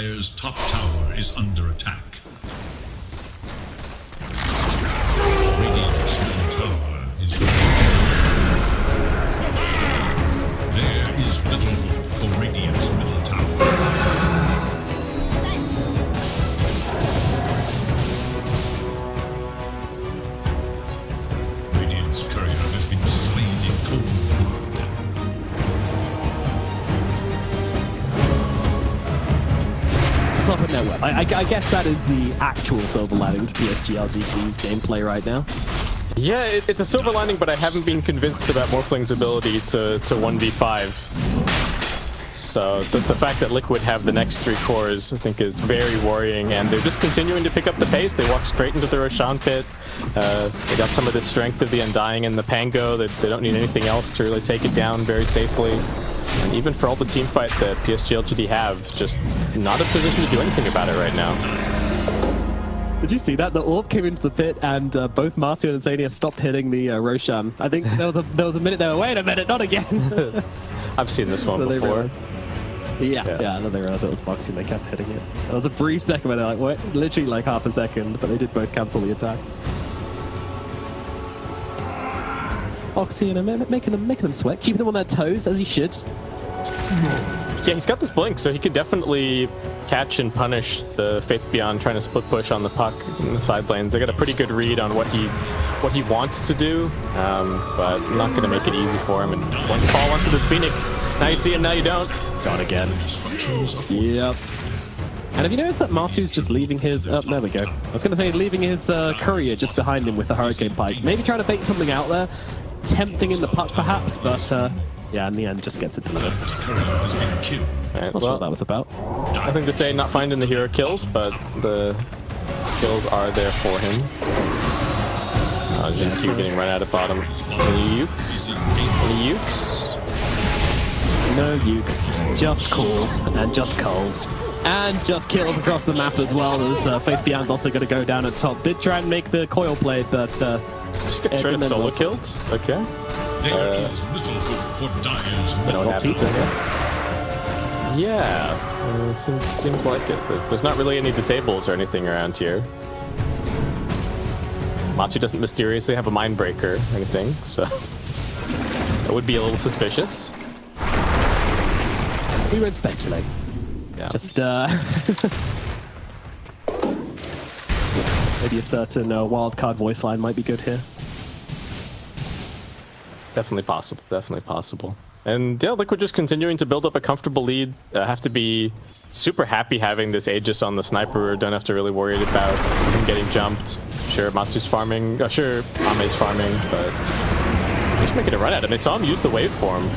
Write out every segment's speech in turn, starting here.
Dire's top tower is under attack. Radiant's middle tower is There is little hope for Radiant's middle tower. Radiant's courier has been slain in cold blood. Top of net worth. I guess that is the actual silver lining to PSG-LGD's gameplay right now. Yeah, it's a silver lining, but I haven't been convinced about Morphling's ability to 1v5. So the fact that Liquid have the next 3 cores, I think, is very worrying, and they're just continuing to pick up the pace. They walk straight into the Roshan pit. They got some of the strength of the Undying and the Pango. They don't need anything else to really take it down very safely. And even for all the team fight that PSG-LGD have, just not in a position to do anything about it right now. Did you see that? The orb came into the pit, and both Martu and Zania stopped hitting the Roshan. I think there was a minute there. Wait a minute, not again. I've seen this one before. Yeah, and then they realized it was boxing. They kept hitting it. There was a brief second where they're like, what? Literally like half a second, but they did both cancel the attacks. Oxy, you know, making them sweat, keeping them on their toes as he should. Yeah, he's got this blink, so he could definitely catch and punish the Faith Beyond trying to split push on the puck in the side lanes. They got a pretty good read on what he wants to do, but not going to make it easy for him. And once you fall onto this Phoenix, now you see it, now you don't. Gone again. Yep. And have you noticed that Martu's just leaving his... Oh, there we go. I was going to say leaving his courier just behind him with the Hurricane Pike. Maybe trying to bait something out there. Tempting in the puck, perhaps, but yeah, in the end, just gets it delivered. His courier has been killed. Not sure what that was about. Nothing to say, not finding the hero kills, but the kills are there for him. Just keep getting right out of bottom. Any ukes? No ukes, just calls and just calls. And just kills across the map as well, as Faith Beyond's also going to go down at top. Did try and make the coil play, but... just get straight up solo killed? Okay. There is little hope for Dire's middle tower. Yeah, seems like it. But there's not really any disables or anything around here. Machu doesn't mysteriously have a mind breaker or anything, so that would be a little suspicious. We won't speculate. Yeah. Just maybe a certain wildcard voice line might be good here. Definitely possible. Definitely possible. And yeah, Liquid just continuing to build up a comfortable lead. Have to be super happy having this Aegis on the sniper. Don't have to really worry about him getting jumped. Sure, Matsu's farming. Sure, Ame's farming, but just making a run at him. They saw him use the waveform.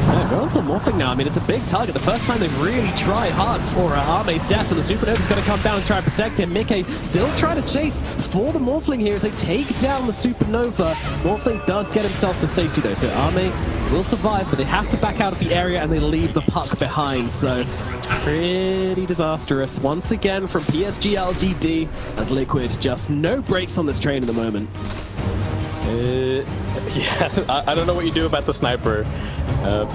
Yeah, going to Morphing now. I mean, it's a big target. The first time they've really tried hard for Ame's death, and the Supernova's going to come down and try and protect him. Mickey still trying to chase for the Morphling here as they take down the Supernova. Morphling does get himself to safety though, so Ame will survive, but they have to back out of the area and they leave the puck behind. So pretty disastrous once again from PSG-LGD as Liquid just no brakes on this train at the moment. Yeah, I don't know what you do about the sniper.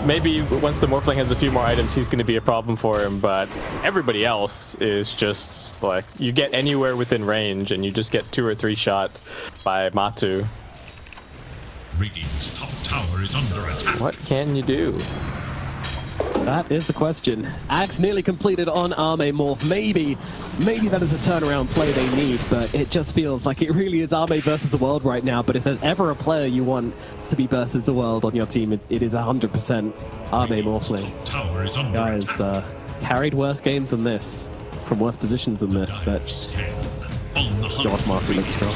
Maybe once the Morphling has a few more items, he's going to be a problem for him, but everybody else is just like, you get anywhere within range and you just get 2 or 3 shot by Matu. Radiant's top tower is under attack. What can you do? That is the question. Axe nearly completed on Ame Morph. Maybe that is a turnaround play they need, but it just feels like it really is Ame versus the world right now. But if there's ever a player you want to be versus the world on your team, it is 100% Ame Morphling. Guys, carried worse games than this, from worse positions than this, but God, Martin looks strong.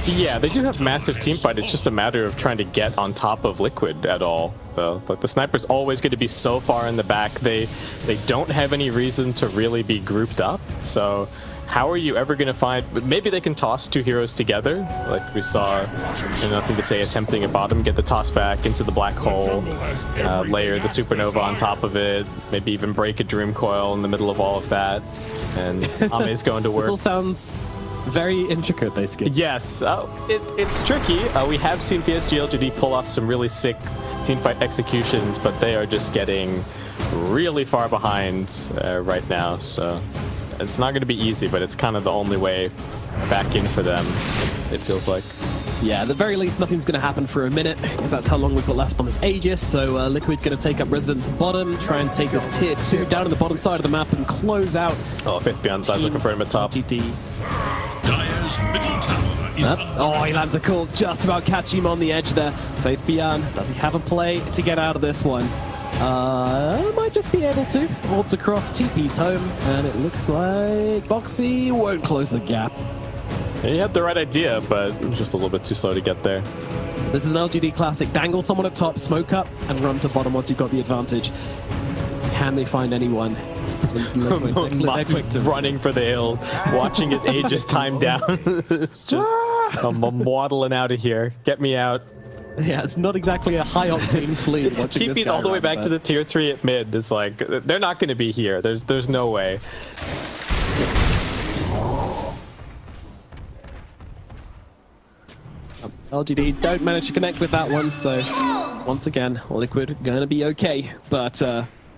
Yeah, they do have massive team fight. It's just a matter of trying to get on top of Liquid at all. Like the sniper's always going to be so far in the back. They don't have any reason to really be grouped up. So how are you ever going to find... Maybe they can toss 2 heroes together, like we saw in Nothing to Say attempting at bottom, get the toss back into the black hole, layer the Supernova on top of it, maybe even break a Dream Coil in the middle of all of that, and Ame's going to work. This all sounds very intricate, basically. Yes, it's tricky. We have seen PSG-LGD pull off some really sick teamfight executions, but they are just getting really far behind right now, so it's not going to be easy, but it's kind of the only way back in for them, it feels like. Yeah, at the very least, nothing's going to happen for a minute, because that's how long we've got left on this Aegis. So Liquid going to take up residence bottom, try and take this tier 2 down on the bottom side of the map and close out. Oh, Faith Beyond side looking for him at top. LGD. Dire's middle tower is under Oh, he lands a call, just about catching him on the edge there. Faith Beyond, does he have a play to get out of this one? Might just be able to. Orbs across, TP's home, and it looks like Boxy won't close the gap. He had the right idea, but it was just a little bit too slow to get there. This is an LGD classic. Dangle someone up top, smoke up, and run to bottom once you've got the advantage. Can they find anyone? Running for the hills, watching his Aegis time down. It's just, I'm waddling out of here. Get me out. Yeah, it's not exactly a high-octane fleet. TP's all the way back to the tier 3 at mid. It's like, they're not going to be here. There's no way. LGD don't manage to connect with that one, so once again, Liquid gonna be okay. But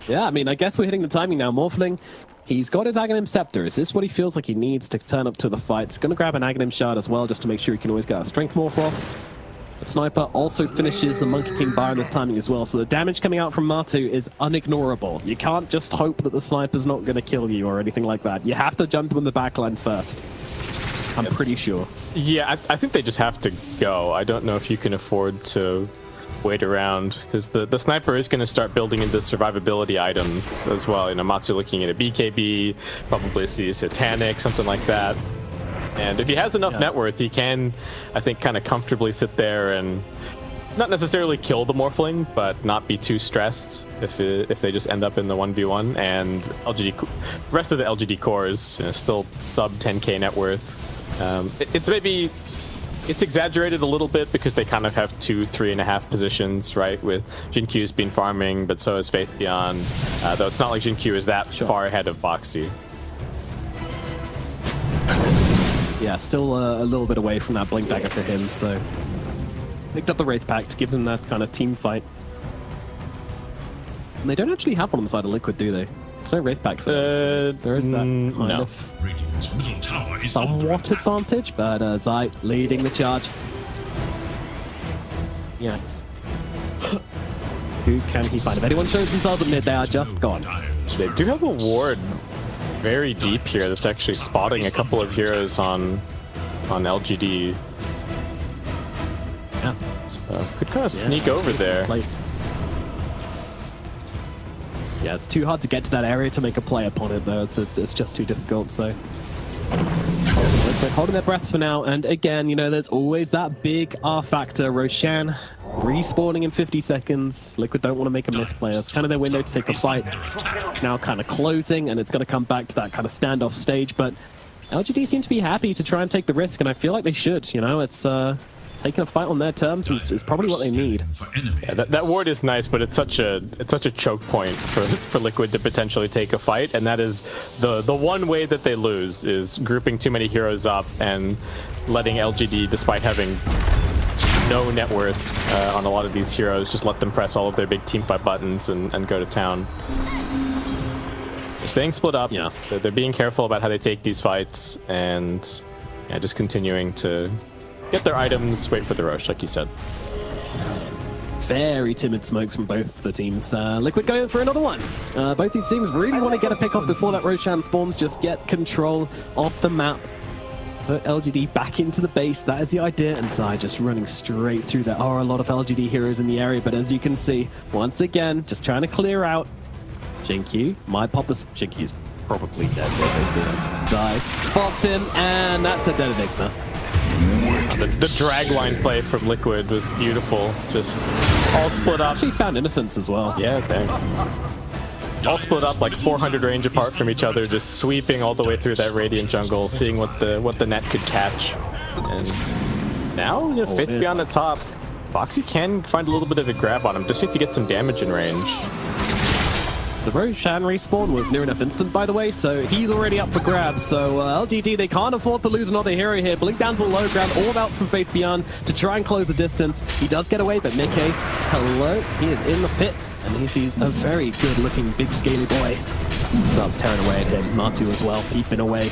yeah, I mean, I guess we're hitting the timing now. Morphling, he's got his Aghanim Scepter. Is this what he feels like he needs to turn up to the fight? He's gonna grab an Aghanim Shard as well, just to make sure he can always get a Strength Morph off. But Sniper also finishes the Monkey King Bar in this timing as well, so the damage coming out from Matu is unignorable. You can't just hope that the Sniper's not gonna kill you or anything like that. You have to jump in the backlines first. I'm pretty sure. Yeah, I think they just have to go. I don't know if you can afford to wait around, because the Sniper is going to start building into survivability items as well. You know, Matsu looking at a BKB, probably sees Satanic, something like that. And if he has enough net worth, he can, I think, kind of comfortably sit there and not necessarily kill the Morphling, but not be too stressed if they just end up in the 1v1. And LGD, rest of the LGD cores, you know, still sub 10k net worth. It's exaggerated a little bit because they kind of have 2-3.5 positions, right? With Jinkyu's been farming, but so is Faith Beyond. Though it's not like Jinkyu is that far ahead of Boxy. Yeah, still a little bit away from that Blink Dagger for him, so picked up the Wraith Pact, gives him that kind of team fight. And they don't actually have one on the side of Liquid, do they? There's no Wraith Pact for them. So there is that kind of Radiant's middle tower is somewhat advantage, but Zai leading the charge. Yikes. Who can he find? If anyone shows themselves at mid, they are just gone. They do have a ward very deep here that's actually spotting a couple of heroes on LGD. Yeah. So could kind of sneak over there. Place. Yeah, it's too hard to get to that area to make a play upon it, though. It's just too difficult, so... They're holding their breaths for now, and again, you know, there's always that big R factor. Roshan respawning in 50 seconds. Liquid don't want to make a misplay. It's kind of their window to take the fight. Now kind of closing, and it's going to come back to that kind of standoff stage, but LGD seem to be happy to try and take the risk, and I feel like they should, you know? It's taking a fight on their terms is probably what they need. Yeah, that ward is nice, but it's such a choke point for Liquid to potentially take a fight, and that is the one way that they lose is grouping too many heroes up and letting LGD, despite having no net worth on a lot of these heroes, just let them press all of their big teamfight buttons and go to town. They're staying split up. Yeah. They're being careful about how they take these fights, and yeah, just continuing to get their items, wait for the rush, like you said. Very timid smokes from both the teams. Liquid going for another one. Both these teams really want to get a pick off before that Roshan spawns, just get control of the map. Put LGD back into the base, that is the idea, and Zai just running straight through. There are a lot of LGD heroes in the area, but as you can see, once again, just trying to clear out. Jinkyu might pop this. Jinkyu's probably dead. Zai spots him, and that's a dead Enigma. The drag line play from Liquid was beautiful. Just all split up. Actually found Innocence as well. Yeah, dang. All split up like 400 range apart from each other, just sweeping all the way through that Radiant jungle, seeing what the net could catch. And now, you know, Faith Beyond the top. Boxy can find a little bit of a grab on him. Just needs to get some damage in range. The Roshan respawn was near enough instant, by the way, so he's already up for grabs. So LGD, they can't afford to lose another hero here. Blink down to the low ground, all out from Faith Beyond to try and close the distance. He does get away, but Mickey, hello, he is in the pit. And he sees a very good-looking, big, scaly boy. Starts tearing away at him. Matu as well, peeping away.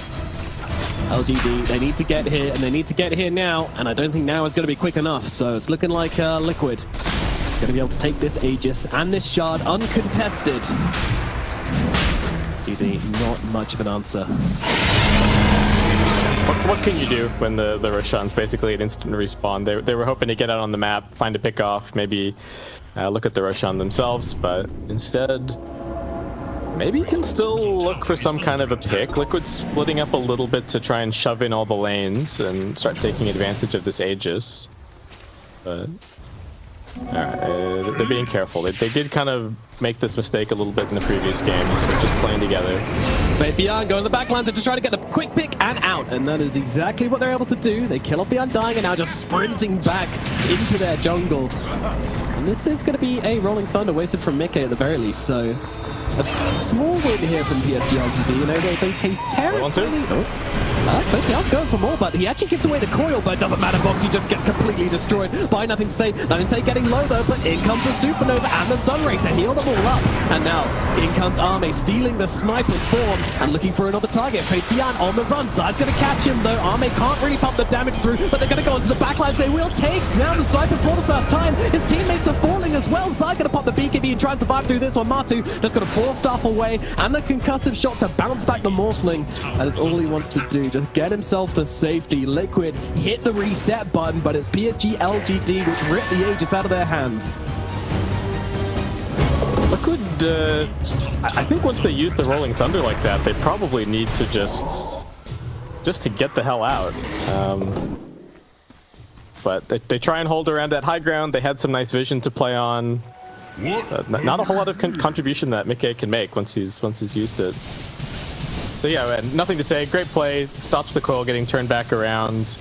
LGD, they need to get here, and they need to get here now. And I don't think now is going to be quick enough. So it's looking like Liquid going to be able to take this Aegis and this Shard uncontested. LGD, not much of an answer. What can you do when the Roshan's basically an instant respawn? They were hoping to get out on the map, find a pick off, maybe look at the Roshan themselves, but instead, maybe you can still look for some kind of a pick. Liquid's splitting up a little bit to try and shove in all the lanes and start taking advantage of this Aegis. But they're being careful. They did kind of make this mistake a little bit in the previous game, so just playing together. Fabian going to the backline to just try to get the quick pick and out, and that is exactly what they're able to do. They kill off the Undying and now just sprinting back into their jungle. And this is going to be a Rolling Thunder wasted from Mickey at the very least, so a small win here from PSG-LGD. You know, they take territory. Fabian's going for more, but he actually gives away the coil, but it doesn't matter, Boxy just gets completely destroyed by Nothing to Say. Nothing to Say getting low though, but in comes the Supernova and the Sunray to heal them all up. And now in comes Arme stealing the sniper form and looking for another target. Fabian on the run. Zai's going to catch him though. Arme can't really pump the damage through, but they're going to go into the backlines. They will take down the sniper for the first time. His teammates are falling as well. Zai going to pop the BKB and try and survive through this one. Matu just got a 4-staff away and the concussive shot to bounce back the Morphling. That is all he wants to do. Just get himself to safety. Liquid hit the reset button, but it's PSG-LGD which ripped the Aegis out of their hands. Liquid, I think once they use the Rolling Thunder like that, they probably need to just to get the hell out. But they try and hold around that high ground. They had some nice vision to play on. Not a whole lot of contribution that Mickey can make once he's used it. So yeah, man, Nothing to Say. Great play. Stops the coil getting turned back around.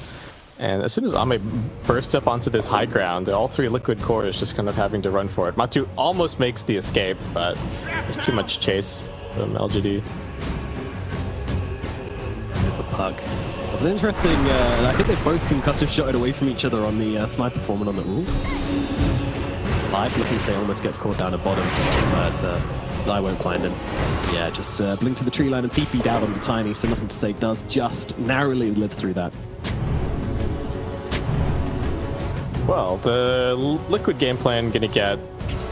And as soon as Ame bursts up onto this high ground, all three Liquid cores just kind of having to run for it. Matu almost makes the escape, but there's too much chase from LGD. There's the puck. It was interesting. I think they both concussive shotted away from each other on the sniper form and on the live. Nothing to Say almost gets caught down at bottom, but Zai won't find him. Yeah, just blink to the tree line and TP'd out on the Tiny, so Nothing to Say does just narrowly live through that. Well, the Liquid game plan gonna get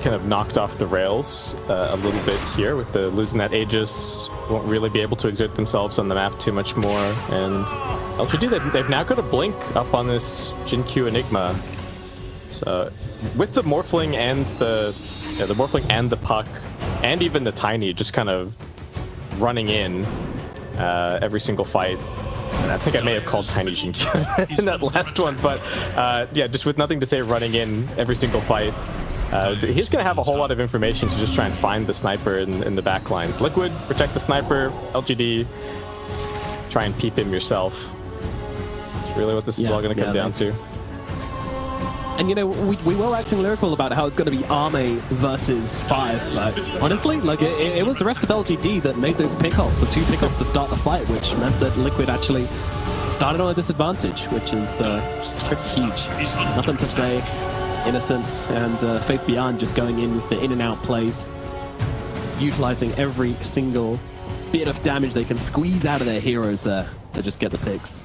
kind of knocked off the rails a little bit here with the losing that Aegis. Won't really be able to exert themselves on the map too much more. And LGD, they've now got a blink up on this Jin-Q Enigma. So with the Morphling and the Morphling and the Puck and even the Tiny just kind of running in every single fight. And I think I may have called Tiny Jin-Q in that last one, but yeah, just with Nothing to Say running in every single fight. He's going to have a whole lot of information to just try and find the sniper in the back lines. Liquid, protect the sniper. LGD, try and peep him yourself. That's really what this is all going to come down to. And you know, we were waxing lyrical about how it's going to be Arme versus 5, but honestly, like it was the rest of LGD that made those pickoffs, the 2 pickoffs to start the fight, which meant that Liquid actually started on a disadvantage, which is pretty huge. Nothing to Say, Innocence, and Faith Beyond just going in with the in and out plays, utilizing every single bit of damage they can squeeze out of their heroes there to just get the picks.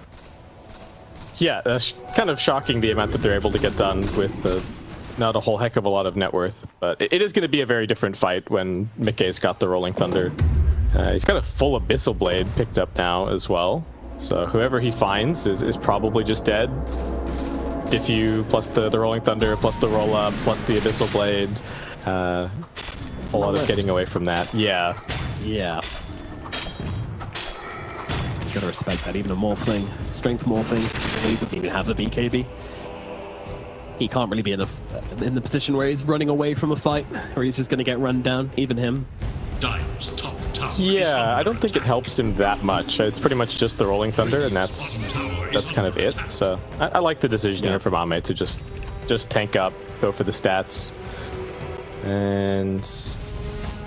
Yeah, kind of shocking the amount that they're able to get done with not a whole heck of a lot of net worth. But it is going to be a very different fight when Mickey's got the Rolling Thunder. He's got a full Abyssal Blade picked up now as well. So whoever he finds is probably just dead. Diffu plus the Rolling Thunder plus the roll up plus the Abyssal Blade. A whole lot of getting away from that. Yeah. Yeah. Gotta respect that. Even a Morphling, Strength Morphing, he doesn't even have the BKB. He can't really be in the position where he's running away from a fight, or he's just gonna get run down, even him. Dire's top tower. Yeah, I don't think it helps him that much. It's pretty much just the Rolling Thunder, and that's kind of it. So I like the decision here from Ame to just tank up, go for the stats, and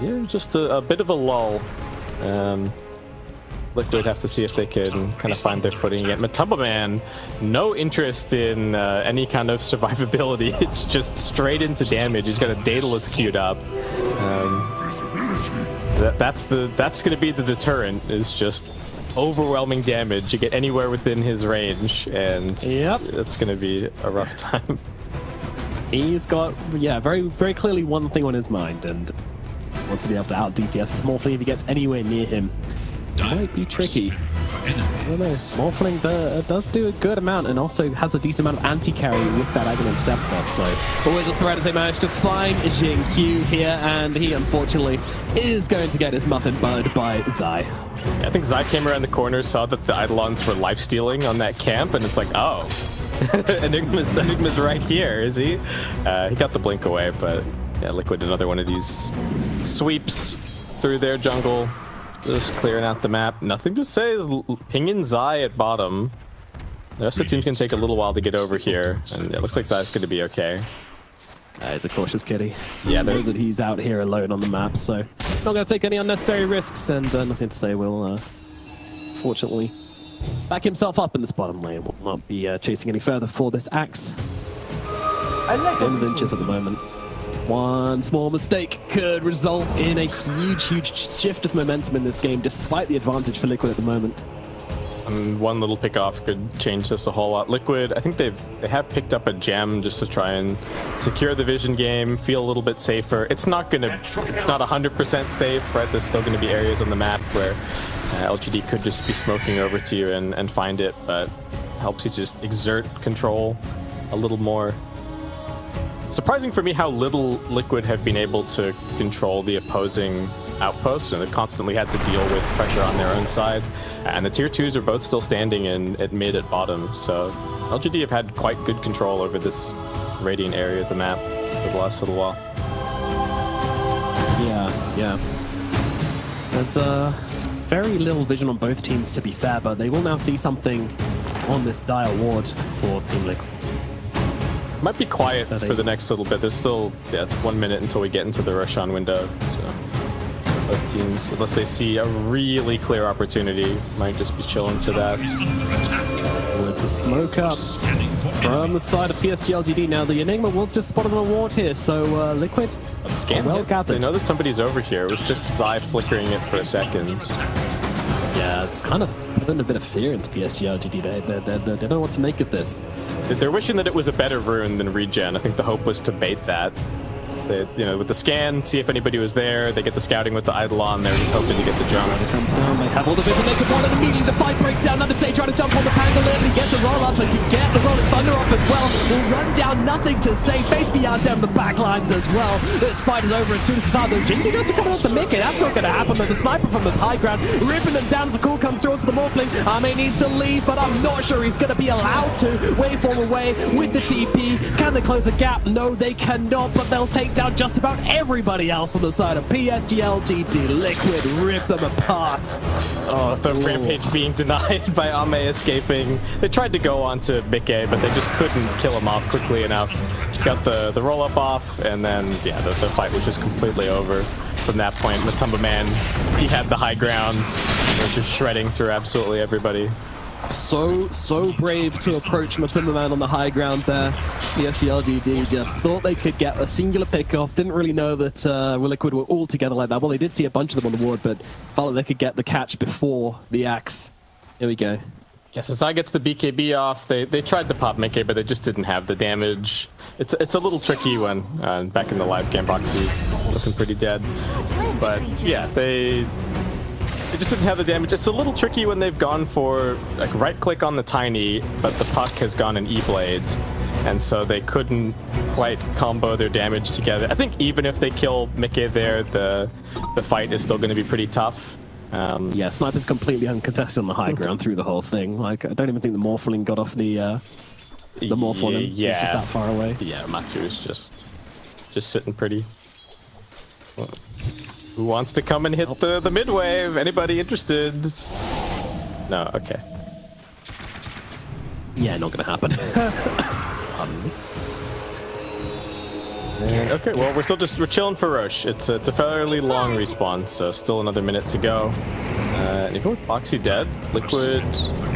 yeah, just a bit of a lull. Liquid have to see if they can kind of find their footing again. Matumba Man, no interest in any kind of survivability. It's just straight into damage. He's got a Daedalus queued up. That's going to be the deterrent, is just overwhelming damage. You get anywhere within his range, and yep, it's going to be a rough time. He's got, yeah, very, very clearly one thing on his mind, and wants to be able to out DPS his Morphling if he gets anywhere near him. Might be tricky. I don't know. Morphling does do a good amount, and also has a decent amount of anti-carry with that Aghanim Scepter, so always a threat as they manage to find Jing Q here, and he unfortunately is going to get his muffin burned by Zai. Yeah, I think Zai came around the corner, saw that the Eidolons were life-stealing on that camp, and it's like, oh, Enigma's right here, is he? He got the blink away, but yeah, Liquid, another one of these sweeps through their jungle, just clearing out the map. Nothing to say is pinging Zai at bottom. The rest of the team's gonna take a little while to get over here, and it looks like Zai's gonna be okay. He's a cautious kitty. Yeah, he knows that he's out here alone on the map, so not going to take any unnecessary risks, and nothing to say. Will fortunately back himself up in this bottom lane. Will not be chasing any further for this Axe. In inches at the moment. One small mistake could result in a huge shift of momentum in this game, despite the advantage for Liquid at the moment. And one little pick off could change this a whole lot. Liquid, I think they have picked up a gem just to try and secure the vision game, feel a little bit safer. It's not 100% safe, right? There's still gonna be areas on the map where LGD could just be smoking over to you and find it, but helps you just exert control a little more. Surprising for me how little Liquid have been able to control the opposing outposts, and they've constantly had to deal with pressure on their own side. And the tier 2s are both still standing at mid at bottom, so LGD have had quite good control over this Radiant area of the map for the last little while. Yeah. There's very little vision on both teams, to be fair, but they will now see something on this dire ward for Team Liquid. Might be quiet for the next little bit. There's still 1 minute until we get into the Roshan window, so both teams, unless they see a really clear opportunity, might just be chilling to that. Well, it's a smoke up from the side of PSG-LGD. Now the Enigma was just spotted on a ward here, so Liquid, the scan well hits. gathered. They know that somebody's over here. It was just Zai flickering it for a second. Yeah, it's kind of putting a bit of fear into PSG-LGD. They don't know what to make of this. They're wishing that it was a better rune than regen. I think the hope was to bait that. They, with the scan, see if anybody was there. They get the scouting with the Eidolon. They're just hoping to get the jump. It comes down. They have all the vision. They can want it immediately. The fight breaks down. Another Say trying to jump on the Pangolin, and he gets the roll up. So he can get the rolling thunder off as well. Will run down. Nothing to say. Faith beyond down the back lines as well. This fight is over as soon as the start. Jingy goes to come out to Mickey. That's not going to happen. But the sniper from the high ground ripping them down. The call comes through onto the Morphling. Ame needs to leave, but I'm not sure he's going to be allowed to. Waveform away with the TP. Can they close the gap? No, they cannot. But they'll take down just about everybody else on the side of PSG-LGD. Liquid rip them apart. Oh, the rampage being denied by Ame escaping. They tried to go on to Mickey, but they just couldn't kill him off quickly enough. Got the roll up off, and then yeah, the fight was just completely over. From that point, Matumba Man, he had the high ground. He was just shredding through absolutely everybody. So brave to approach Matumba Man on the high ground there. PSG-LGD just thought they could get a singular pick off. Didn't really know that Liquid were all together like that. Well, they did see a bunch of them on the ward, but felt like they could get the catch before the Axe. Here we go. Yeah, so Zai gets the BKB off. They tried to pop Mickey, but they just didn't have the damage. It's a little tricky when back in the live game, Boxy looking pretty dead. But yeah, they just didn't have the damage. It's a little tricky when they've gone for like right click on the Tiny, but the puck has gone an E-blade, and so they couldn't quite combo their damage together. I think even if they kill Mickey there, the fight is still going to be pretty tough. Yeah, Sniper's completely uncontested on the high ground through the whole thing. Like, I don't even think the Morphling got off the Morph on him. Yeah, just that far away. Yeah, Matsu is just sitting pretty. Who wants to come and hit the mid wave? Anybody interested? No, okay. Yeah, not gonna happen. Okay, well, we're chilling for Roche. It's a fairly long respawn, so still another minute to go. And even with Boxy dead, Liquid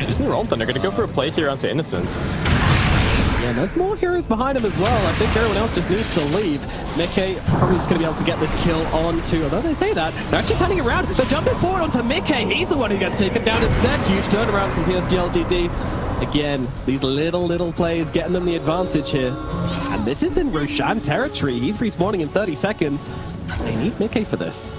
using the Roll Thunder, gonna go for a play here onto Innocence. Yeah, there's more heroes behind him as well. I think everyone else just needs to leave. Mickey probably just going to be able to get this kill onto, although they say that, they're actually turning around. They're jumping forward onto Mickey. He's the one who gets taken down instead. Huge turnaround from PSG-LGD. Again, these little plays getting them the advantage here. And this is in Roshan territory. He's respawning in 30 seconds. They need Mickey for this.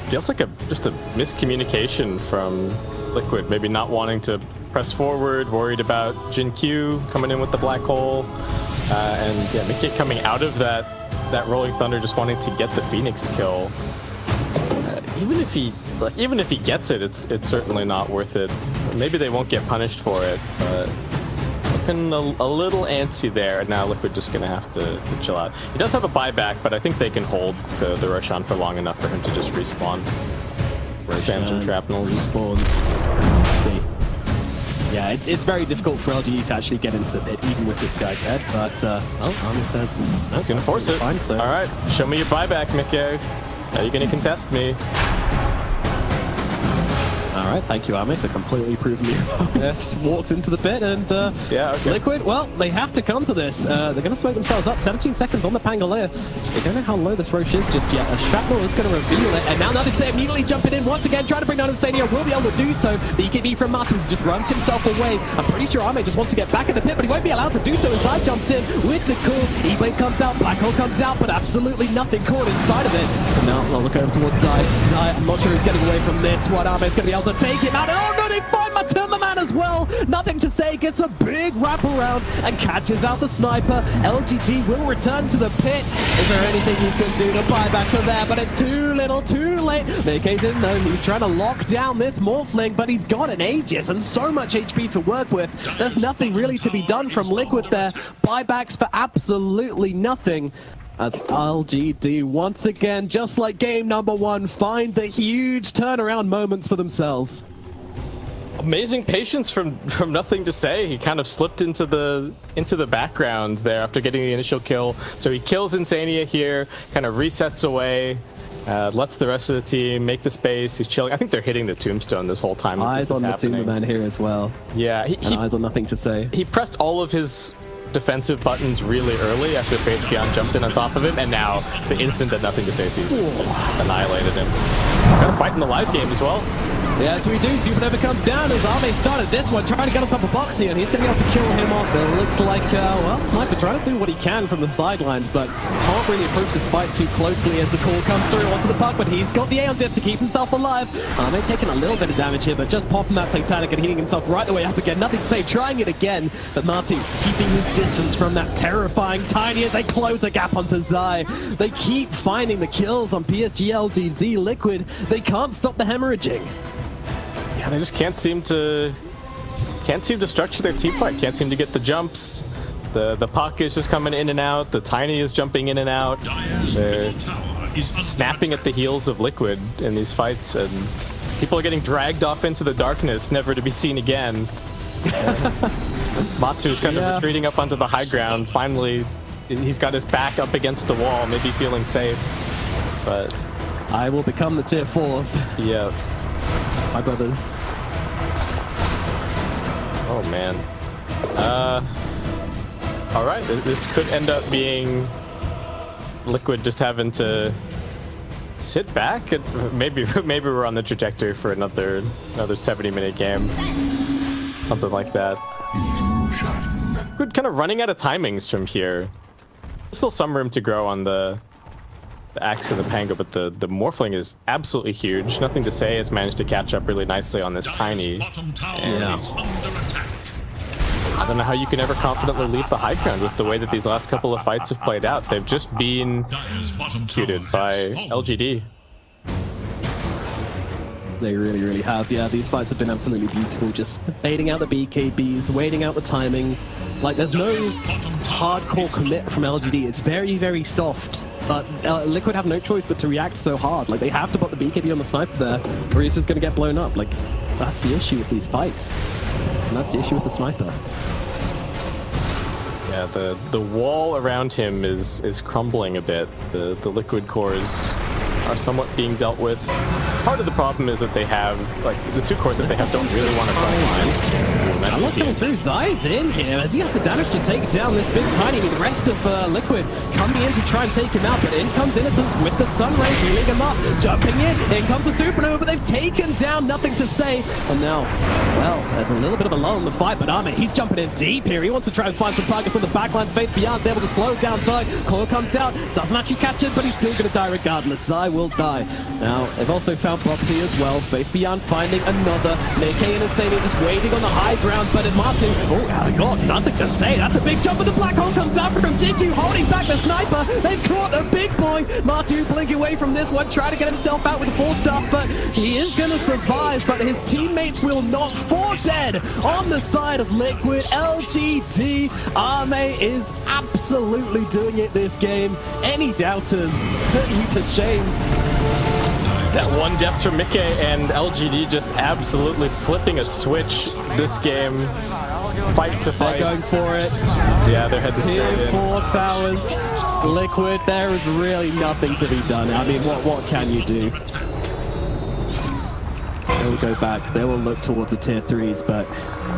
Feels like just a miscommunication from Liquid, maybe not wanting to press forward, worried about Jin Q coming in with the black hole, and yeah, Mickey coming out of that Rolling Thunder, just wanting to get the Phoenix kill. Even if he gets it, it's certainly not worth it. Maybe they won't get punished for it, but looking a little antsy there. And now Liquid just gonna have to chill out. He does have a buyback, but I think they can hold the Roshan for long enough for him to just respawn. Spam some shrapnels. Respawns. See. Yeah, it's very difficult for LGD to actually get into the pit, even with this guy dead, but, Army says... No, he's gonna force it. Fine, so. Alright, show me your buyback, Mickey. Are you gonna contest me? Alright, thank you, Army, for completely proving me wrong. Yeah, just walks into the pit, and, yeah, okay. Liquid, well, they have to come to this. They're gonna smoke themselves up. 17 seconds on the Pangolier. They don't know how low this Roche is just yet. A shrapnel is gonna reveal it, and now Nothing to Say immediately jumping in once again, trying to bring down Insania. Will be able to do so. The EKB from Martins just runs himself away. I'm pretty sure Arme just wants to get back in the pit, but he won't be allowed to do so as Zai jumps in with the call. E-Blade comes out, Black Hole comes out, but absolutely nothing caught inside of it. And now I'll look over towards Zai. Zai, I'm not sure he's getting away from this. What Arme's gonna be able to take him out. Oh no, they find Matilda as well. Nothing to Say gets a big wraparound and catches out the sniper. LGD will return to the pit. Is there anything you can do to buybacks are there? But it's too little, too late. Mickey didn't know he was trying to lock down this Morphling, but he's got an Aegis and so much HP to work with. There's nothing really to be done from Liquid there. Buybacks for absolutely nothing. As LGD once again, just like game number one, find the huge turnaround moments for themselves. Amazing patience from Nothing to Say. He kind of slipped into the background there after getting the initial kill. So he kills Insania here, kind of resets away, lets the rest of the team make the space. He's chilling. I think they're hitting the tombstone this whole time. Eyes on the Timberman here as well. Yeah, he eyes on Nothing to Say. He pressed all of his defensive buttons really early after Patreon jumped in on top of him, and now the instant that Nothing to Say sees him, just annihilated him. Got to fight in the live game as well. Yes, we do. Supernova comes down as Arme started this one, trying to get on top of Boxy, and he's going to be able to kill him off. It looks like, well, Sniper trying to do what he can from the sidelines, but can't really approach this fight too closely as the call comes through onto the puck, but he's got the Aeon Dip to keep himself alive. Arme taking a little bit of damage here, but just popping that Satanic and heating himself right the way up again. Nothing to Say, trying it again, but Marty keeping his distance from that terrifying Tiny as they close the gap onto Zai. They keep finding the kills on PSG-LGD Liquid. They can't stop the hemorrhaging. Yeah, they just can't seem to structure their team fight. Can't seem to get the jumps. The puck is just coming in and out. The Tiny is jumping in and out. They're snapping at the heels of Liquid in these fights, and people are getting dragged off into the darkness, never to be seen again. Matsu's kind of retreating up onto the high ground. Finally, he's got his back up against the wall, maybe feeling safe. But I will become the tier 4s. Yeah. My brothers. Oh man. All right, this could end up being Liquid just having to sit back. Maybe we're on the trajectory for another 70-minute game, something like that. Liquid kind of running out of timings from here. There's still some room to grow on the Axe and the Pango, but the Morphling is absolutely huge. Nothing to Say has managed to catch up really nicely on this Tiny. Yeah. I don't know how you can ever confidently leave the high ground with the way that these last couple of fights have played out. They've just been executed by LGD. They really have. Yeah, these fights have been absolutely beautiful. Just baiting out the BKBs, waiting out the timing. Like, there's no hardcore commit from LGD. It's very soft. But Liquid have no choice but to react so hard. Like, they have to put the BKB on the sniper there, or he's just going to get blown up. Like, that's the issue with these fights. And that's the issue with the sniper. Yeah, the wall around him is crumbling a bit. The Liquid cores are somewhat being dealt with. Part of the problem is that they have, like, the two cores that they have don't really want to front line. I'm not coming through. Zai's in here. Does he have the damage to take down this big tiny? I mean, the rest of Liquid coming in to try and take him out, but in comes Innocence with the Sun Ray, healing him up, jumping in comes the Supernova, but they've taken down, nothing to say. And now, well, there's a little bit of a lull in the fight, but Armin, he's jumping in deep here. He wants to try and find some targets from the backline. Faith Beyond's able to slow down Zai. Coil comes out, doesn't actually catch it, but he's still going to die regardless. Zai will die. Now, they've also found Boxy as well. Faith Beyond finding another. Nikkei and Insane just waiting on the high ground, but in Martu, oh my god, nothing to say. That's a big jump, but the black hole comes out from GQ, holding back the sniper. They've caught a big boy. Martu blinking away from this one, trying to get himself out with the full stuff, but he is going to survive, but his teammates will not. 4 dead on the side of Liquid. LGD. Arme is absolutely doing it this game. Any doubters, put you to shame. That one death from Mickey and LGD just absolutely flipping a switch this game. Fight to fight. They're going for it. Yeah, they're headed straight in. Tier 4 towers. Liquid, there is really nothing to be done. I mean, what can you do? They will go back. They will look towards the tier 3s, but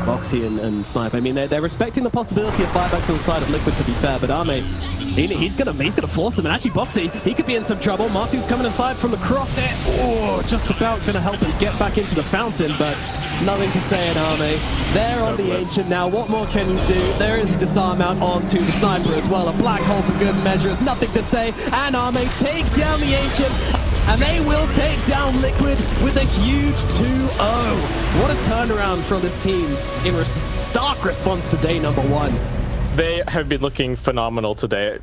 Boxy and Snipe, I mean, they're respecting the possibility of buyback to the side of Liquid, to be fair, but Arme, he's gonna force them, and actually Boxy, he could be in some trouble. Martu's coming aside from the crosshair. Oh, just about gonna help him get back into the fountain, but nothing to say at Arme. They're on the Ancient now. What more can you do? There is a disarm out onto the Sniper as well. A black hole for good measures. Nothing to say, and Arme take down the Ancient. And they will take down Liquid with a huge 2-0. What a turnaround from this team in stark response to day number 1. They have been looking phenomenal today.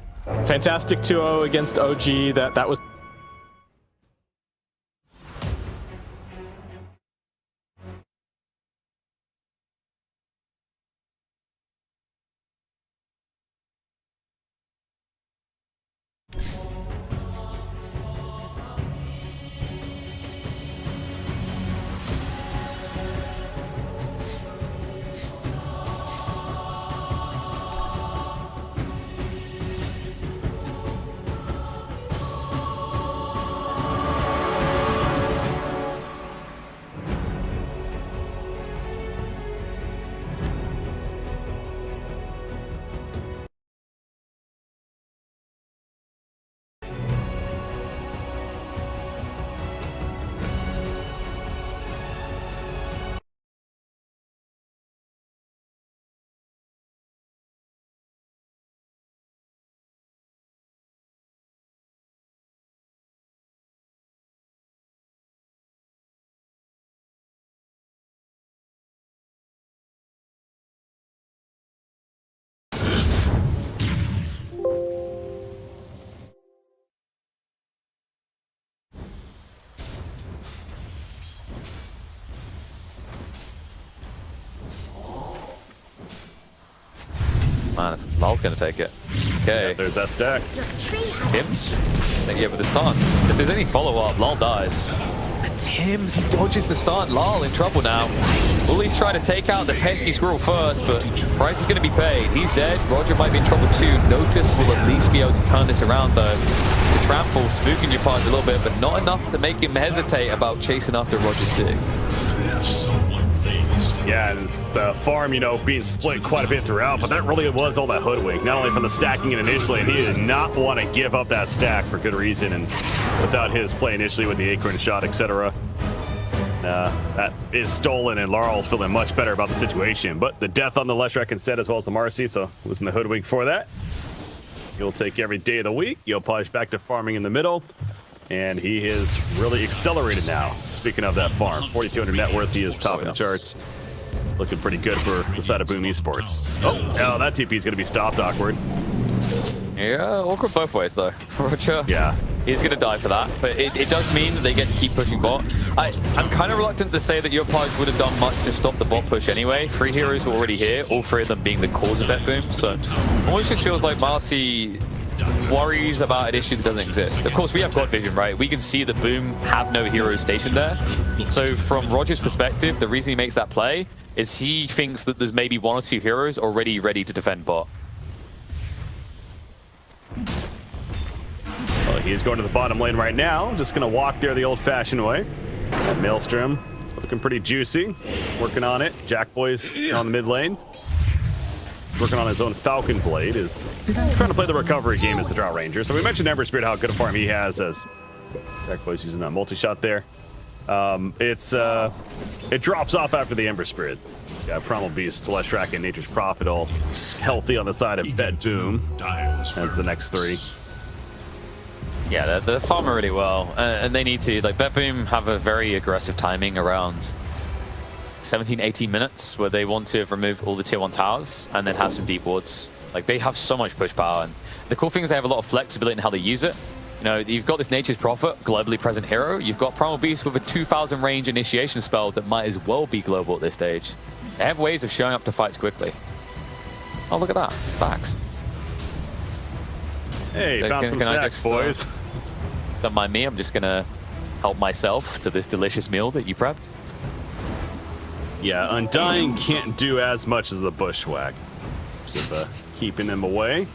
Fantastic 2-0 against OG. That was Man, Lol's gonna take it. Okay. Yeah, there's that stack. Tim's? Yeah, with the stun. If there's any follow-up, Lol dies. And Tim's, he dodges the stun. Lol in trouble now. Bully's trying to take out the pesky squirrel first, but price is gonna be paid. He's dead. Roger might be in trouble too. Notice will at least be able to turn this around though. The trample spooking your partner a little bit, but not enough to make him hesitate about chasing after Roger too. Yeah, and it's the farm, you know, being split quite a bit throughout, but that really was all that hoodwink. Not only from the stacking it initially, and he did not want to give up that stack for good reason, and without his play initially with the acorn shot, etc. That is stolen, and Laurel's feeling much better about the situation. But the death on the Leshrac instead, as well as the Marcy, so losing the hoodwink for that. He'll take every day of the week. Yopaj back to farming in the middle. And he is really accelerated now. Speaking of that farm, 4,200 net worth, he is top of the charts. Looking pretty good for the side of Boom Esports. Oh, that TP is going to be stopped. Awkward. Yeah, awkward both ways though. Roger. Yeah. He's going to die for that, but it does mean that they get to keep pushing bot. I'm kind of reluctant to say that Yopaj would have done much to stop the bot push anyway. 3 heroes were already here, all 3 of them being the cause of that boom. So almost just feels like Marcy worries about an issue that doesn't exist. Of course, we have God Vision, right? We can see that Boom have no heroes stationed there. So from Roger's perspective, the reason he makes that play is he thinks that there's maybe 1 or 2 heroes already ready to defend bot. Well, So he's going to the bottom lane right now. Just going to walk there the old-fashioned way. That Maelstrom looking pretty juicy. Working on it. Jackboy's on the mid lane. Working on his own Falcon Blade. Is trying to play the recovery game as the Drow Ranger. So we mentioned Ember Spirit, how good a farm he has as Jackboy's using that multi-shot there. It drops off after the Ember Spirit. Yeah, Primal Beast, Leshrac, and Nature's Prophet all healthy on the side of Bed Boom as the next 3. Yeah, they're farming really well, and they need to. Like, Bet Boom have a very aggressive timing around 17, 18 minutes where they want to remove all the tier 1 towers and then have some deep wards. Like, they have so much push power, and the cool thing is they have a lot of flexibility in how they use it. You know, you've got this Nature's Prophet, globally present hero. You've got Primal Beast with a 2000 range initiation spell that might as well be global at this stage. They have ways of showing up to fights quickly. Oh, look at that. Stacks. Hey, found some stacks, boys. Don't mind me, I'm just going to help myself to this delicious meal that you prepped. Yeah, Undying can't do as much as the Bushwhack. So keeping him away.